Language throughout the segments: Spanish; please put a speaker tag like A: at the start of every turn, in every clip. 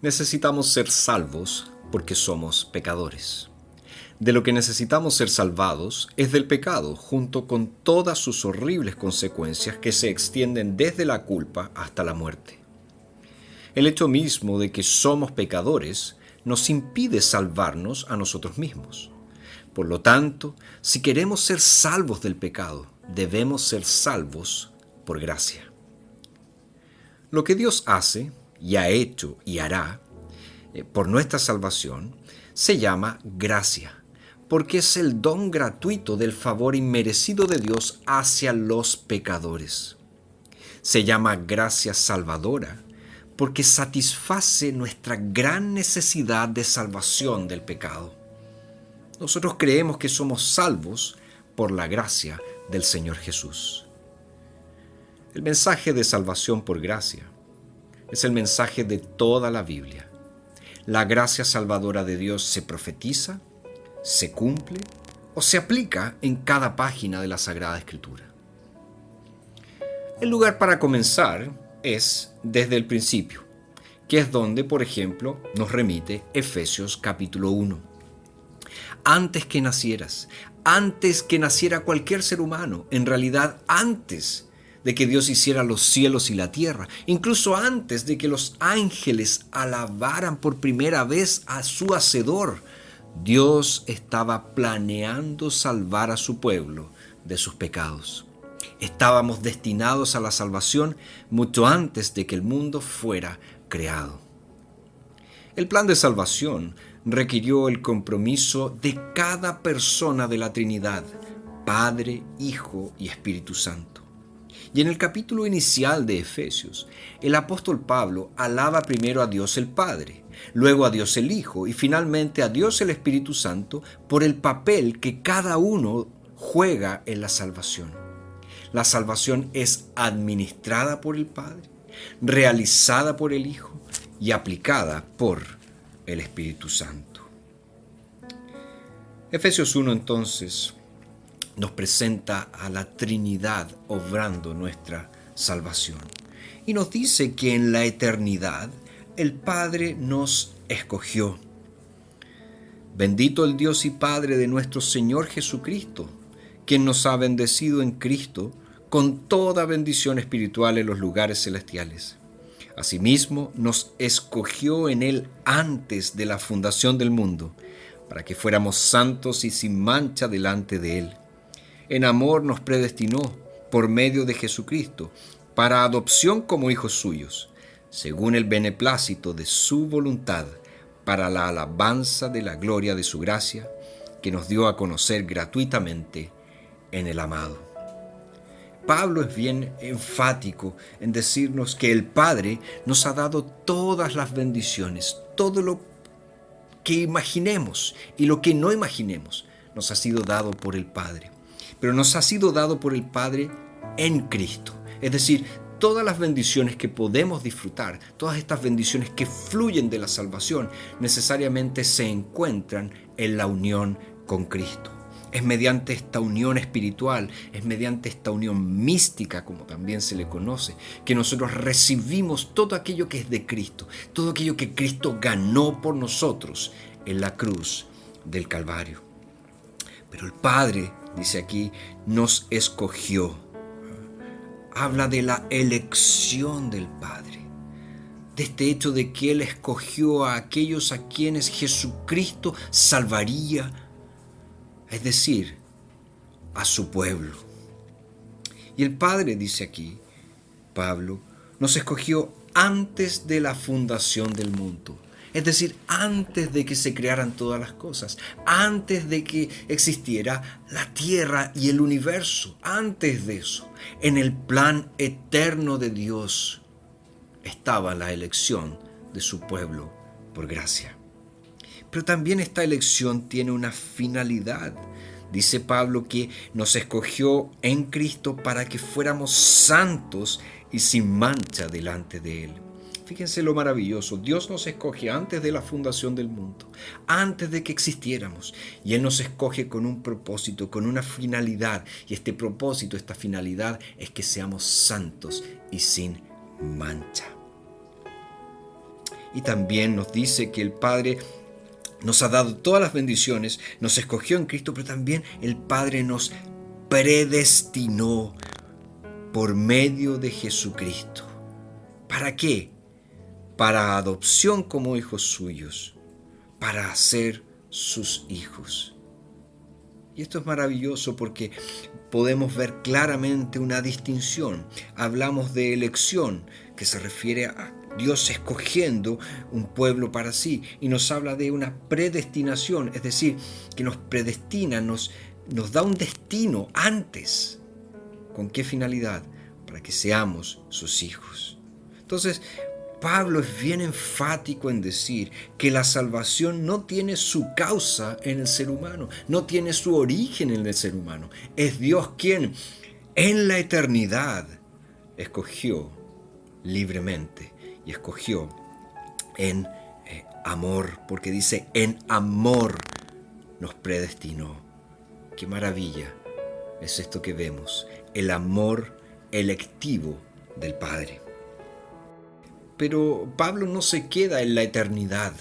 A: Necesitamos ser salvos porque somos pecadores. De lo que necesitamos ser salvados es del pecado, junto con todas sus horribles consecuencias que se extienden desde la culpa hasta la muerte. El hecho mismo de que somos pecadores nos impide salvarnos a nosotros mismos. Por lo tanto, si queremos ser salvos del pecado, debemos ser salvos por gracia. Lo que Dios hace, y ha hecho y hará, por nuestra salvación, se llama gracia, porque es el don gratuito del favor inmerecido de Dios hacia los pecadores. Se llama gracia salvadora, porque satisface nuestra gran necesidad de salvación del pecado. Nosotros creemos que somos salvos por la gracia del Señor Jesús. El mensaje de salvación por gracia es el mensaje de toda la Biblia. La gracia salvadora de Dios se profetiza, se cumple o se aplica en cada página de la Sagrada Escritura. El lugar para comenzar es desde el principio, que es donde, por ejemplo, nos remite Efesios capítulo 1. Antes que naciera cualquier ser humano, en realidad antes de que Dios hiciera los cielos y la tierra, incluso antes de que los ángeles alabaran por primera vez a su Hacedor, Dios estaba planeando salvar a su pueblo de sus pecados. Estábamos destinados a la salvación mucho antes de que el mundo fuera creado. El plan de salvación requirió el compromiso de cada persona de la Trinidad, Padre, Hijo y Espíritu Santo. Y en el capítulo inicial de Efesios, el apóstol Pablo alaba primero a Dios el Padre, luego a Dios el Hijo y finalmente a Dios el Espíritu Santo por el papel que cada uno juega en la salvación. La salvación es administrada por el Padre, realizada por el Hijo y aplicada por el Espíritu Santo. Efesios 1 entonces nos presenta a la Trinidad obrando nuestra salvación y nos dice que en la eternidad el Padre nos escogió. Bendito el Dios y Padre de nuestro Señor Jesucristo, quien nos ha bendecido en Cristo con toda bendición espiritual en los lugares celestiales. Asimismo, nos escogió en Él antes de la fundación del mundo, para que fuéramos santos y sin mancha delante de Él. En amor nos predestinó, por medio de Jesucristo, para adopción como hijos suyos, según el beneplácito de su voluntad, para la alabanza de la gloria de su gracia, que nos dio a conocer gratuitamente en el amado. Pablo es bien enfático en decirnos que el Padre nos ha dado todas las bendiciones, todo lo que imaginemos y lo que no imaginemos nos ha sido dado por el Padre. Pero nos ha sido dado por el Padre en Cristo. Es decir, todas las bendiciones que podemos disfrutar, todas estas bendiciones que fluyen de la salvación, necesariamente se encuentran en la unión con Cristo. Es mediante esta unión espiritual, es mediante esta unión mística, como también se le conoce, que nosotros recibimos todo aquello que es de Cristo, todo aquello que Cristo ganó por nosotros en la cruz del Calvario. Pero el Padre, dice aquí, nos escogió. Habla de la elección del Padre, de este hecho de que Él escogió a aquellos a quienes Jesucristo salvaría, es decir, a su pueblo. Y el Padre, dice aquí Pablo, nos escogió antes de la fundación del mundo. Es decir, antes de que se crearan todas las cosas, antes de que existiera la tierra y el universo, antes de eso, en el plan eterno de Dios, estaba la elección de su pueblo por gracia. Pero también esta elección tiene una finalidad. Dice Pablo que nos escogió en Cristo para que fuéramos santos y sin mancha delante de Él. Fíjense lo maravilloso. Dios nos escoge antes de la fundación del mundo, antes de que existiéramos. Y Él nos escoge con un propósito, con una finalidad. Y este propósito, esta finalidad es que seamos santos y sin mancha. Y también nos dice que el Padre nos ha dado todas las bendiciones, nos escogió en Cristo, pero también el Padre nos predestinó por medio de Jesucristo. ¿Para qué? Para adopción como hijos suyos, para ser sus hijos. Y esto es maravilloso porque podemos ver claramente una distinción. Hablamos de elección, que se refiere a Dios escogiendo un pueblo para sí, y nos habla de una predestinación, es decir, que nos predestina, nos da un destino antes. ¿Con qué finalidad? Para que seamos sus hijos. Entonces, Pablo es bien enfático en decir que la salvación no tiene su causa en el ser humano, no tiene su origen en el ser humano. Es Dios quien en la eternidad escogió libremente y escogió en amor, porque dice en amor nos predestinó. ¡Qué maravilla es esto que vemos! El amor electivo del Padre. Pero Pablo no se queda en la eternidad.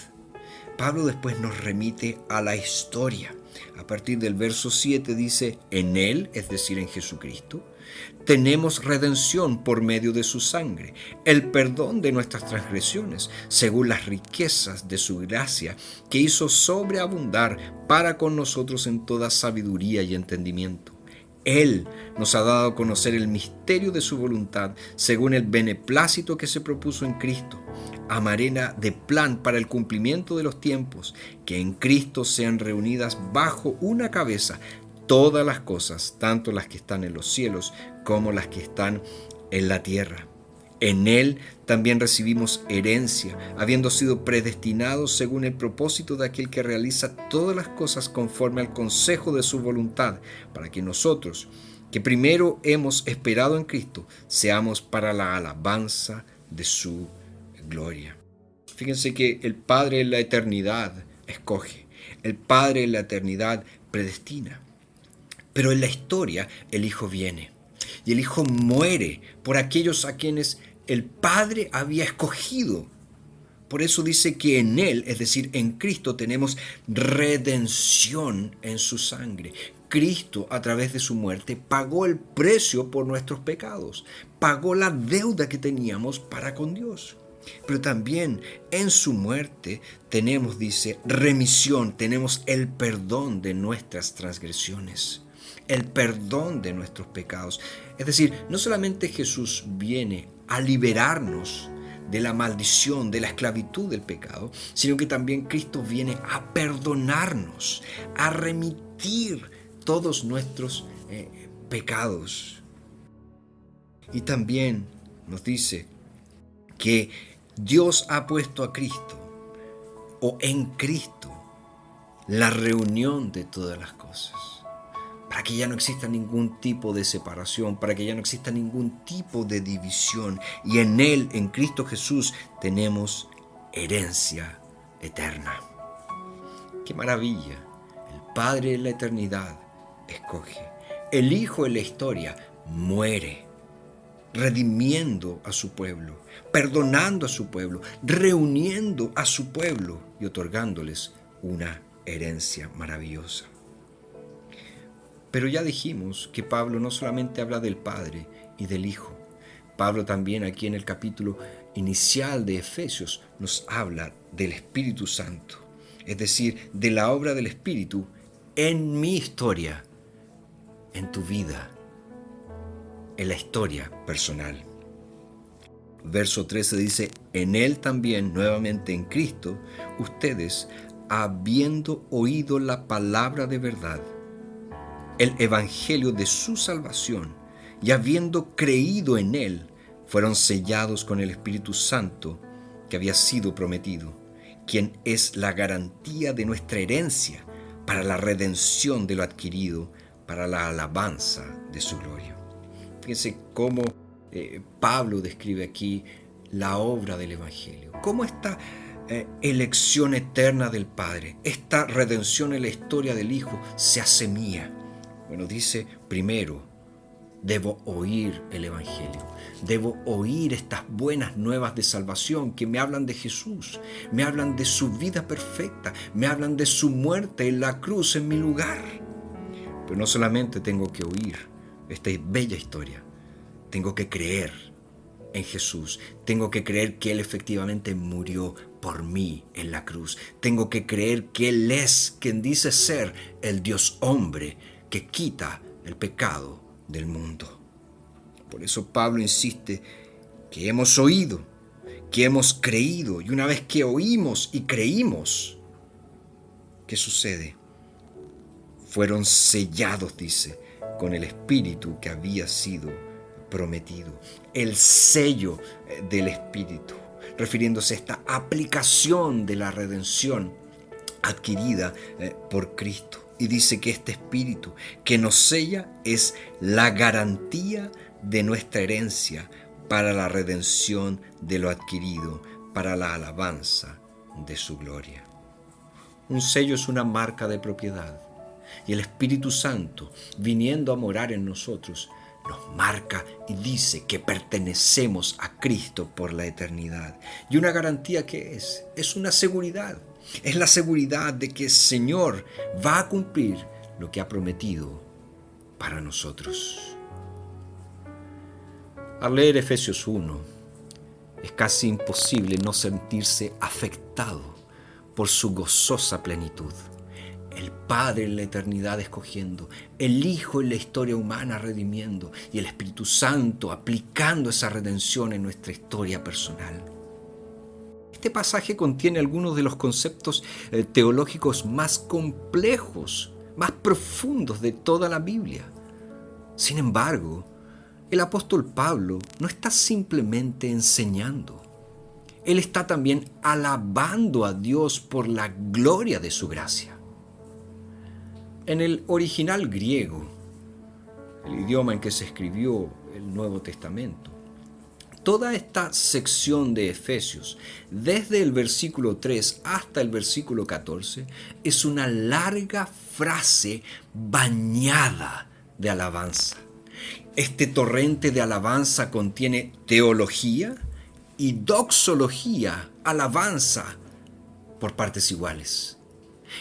A: Pablo después nos remite a la historia. A partir del verso 7 dice, en Él, es decir, en Jesucristo, tenemos redención por medio de su sangre, el perdón de nuestras transgresiones, según las riquezas de su gracia, que hizo sobreabundar para con nosotros en toda sabiduría y entendimiento. Él nos ha dado a conocer el misterio de su voluntad, según el beneplácito que se propuso en Cristo, a manera de plan para el cumplimiento de los tiempos, que en Cristo sean reunidas bajo una cabeza todas las cosas, tanto las que están en los cielos como las que están en la tierra. En Él también recibimos herencia, habiendo sido predestinados según el propósito de aquel que realiza todas las cosas conforme al consejo de su voluntad, para que nosotros, que primero hemos esperado en Cristo, seamos para la alabanza de su gloria. Fíjense que el Padre en la eternidad escoge, el Padre en la eternidad predestina, pero en la historia el Hijo viene. Y el Hijo muere por aquellos a quienes el Padre había escogido. Por eso dice que en Él, es decir, en Cristo, tenemos redención en su sangre. Cristo, a través de su muerte, pagó el precio por nuestros pecados. Pagó la deuda que teníamos para con Dios. Pero también en su muerte tenemos, dice, remisión, tenemos el perdón de nuestras transgresiones, el perdón de nuestros pecados. Es decir, no solamente Jesús viene a liberarnos de la maldición, de la esclavitud del pecado, sino que también Cristo viene a perdonarnos, a remitir todos nuestros pecados. Y también nos dice que Dios ha puesto a Cristo, o en Cristo, la reunión de todas las cosas, para que ya no exista ningún tipo de separación, para que ya no exista ningún tipo de división. Y en Él, en Cristo Jesús, tenemos herencia eterna. ¡Qué maravilla! El Padre en la eternidad escoge. El Hijo en la historia muere, redimiendo a su pueblo, perdonando a su pueblo, reuniendo a su pueblo y otorgándoles una herencia maravillosa. Pero ya dijimos que Pablo no solamente habla del Padre y del Hijo. Pablo también aquí en el capítulo inicial de Efesios nos habla del Espíritu Santo, es decir, de la obra del Espíritu en mi historia, en tu vida, en la historia personal. Verso 13 dice, en Él también, nuevamente en Cristo, ustedes, habiendo oído la palabra de verdad, el evangelio de su salvación, y habiendo creído en Él, fueron sellados con el Espíritu Santo que había sido prometido, quien es la garantía de nuestra herencia para la redención de lo adquirido, para la alabanza de su gloria. Fíjense cómo Pablo describe aquí la obra del Evangelio? ¿Cómo esta elección eterna del Padre, esta redención en la historia del Hijo se hace mía? Bueno, dice, primero, debo oír el Evangelio. Debo oír estas buenas nuevas de salvación que me hablan de Jesús, me hablan de su vida perfecta, me hablan de su muerte en la cruz en mi lugar. Pero no solamente tengo que oír esta bella historia, tengo que creer en Jesús. Tengo que creer que Él efectivamente murió por mí en la cruz. Tengo que creer que Él es quien dice ser el Dios hombre que quita el pecado del mundo. Por eso Pablo insiste que hemos oído, que hemos creído, y una vez que oímos y creímos, ¿qué sucede? Fueron sellados, dice, con el Espíritu que había sido prometido. El sello del Espíritu, refiriéndose a esta aplicación de la redención adquirida por Cristo. Y dice que este Espíritu que nos sella es la garantía de nuestra herencia para la redención de lo adquirido, para la alabanza de su gloria. Un sello es una marca de propiedad, y el Espíritu Santo, viniendo a morar en nosotros, nos marca y dice que pertenecemos a Cristo por la eternidad. Y una garantía, ¿qué es? Es una seguridad. Es la seguridad de que el Señor va a cumplir lo que ha prometido para nosotros. Al leer Efesios 1, es casi imposible no sentirse afectado por su gozosa plenitud. El Padre en la eternidad escogiendo, el Hijo en la historia humana redimiendo y el Espíritu Santo aplicando esa redención en nuestra historia personal. Este pasaje contiene algunos de los conceptos teológicos más complejos, más profundos de toda la Biblia. Sin embargo, el apóstol Pablo no está simplemente enseñando. Él está también alabando a Dios por la gloria de su gracia. En el original griego, el idioma en que se escribió el Nuevo Testamento, toda esta sección de Efesios, desde el versículo 3 hasta el versículo 14, es una larga frase bañada de alabanza. Este torrente de alabanza contiene teología y doxología, alabanza por partes iguales.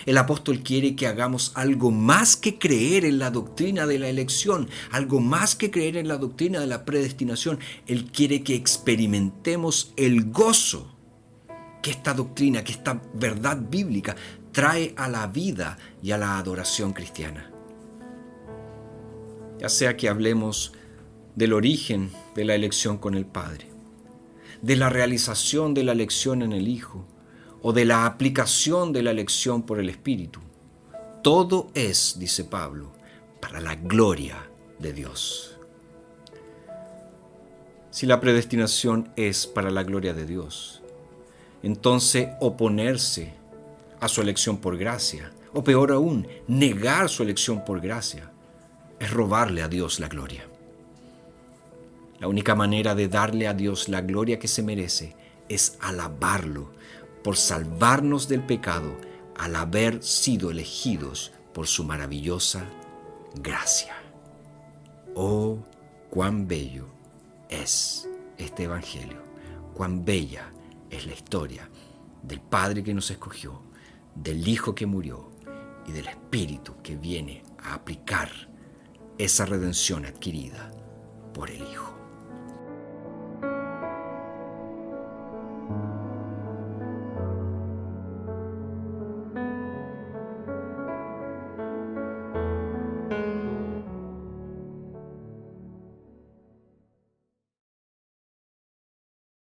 A: El apóstol quiere que hagamos algo más que creer en la doctrina de la elección, algo más que creer en la doctrina de la predestinación. Él quiere que experimentemos el gozo que esta doctrina, que esta verdad bíblica trae a la vida y a la adoración cristiana. Ya sea que hablemos del origen de la elección con el Padre, de la realización de la elección en el Hijo, o de la aplicación de la elección por el Espíritu. Todo es, dice Pablo, para la gloria de Dios. Si la predestinación es para la gloria de Dios, entonces oponerse a su elección por gracia, o peor aún, negar su elección por gracia, es robarle a Dios la gloria. La única manera de darle a Dios la gloria que se merece es alabarlo por salvarnos del pecado al haber sido elegidos por su maravillosa gracia. Oh, cuán bello es este Evangelio, cuán bella es la historia del Padre que nos escogió, del Hijo que murió y del Espíritu que viene a aplicar esa redención adquirida por el Hijo.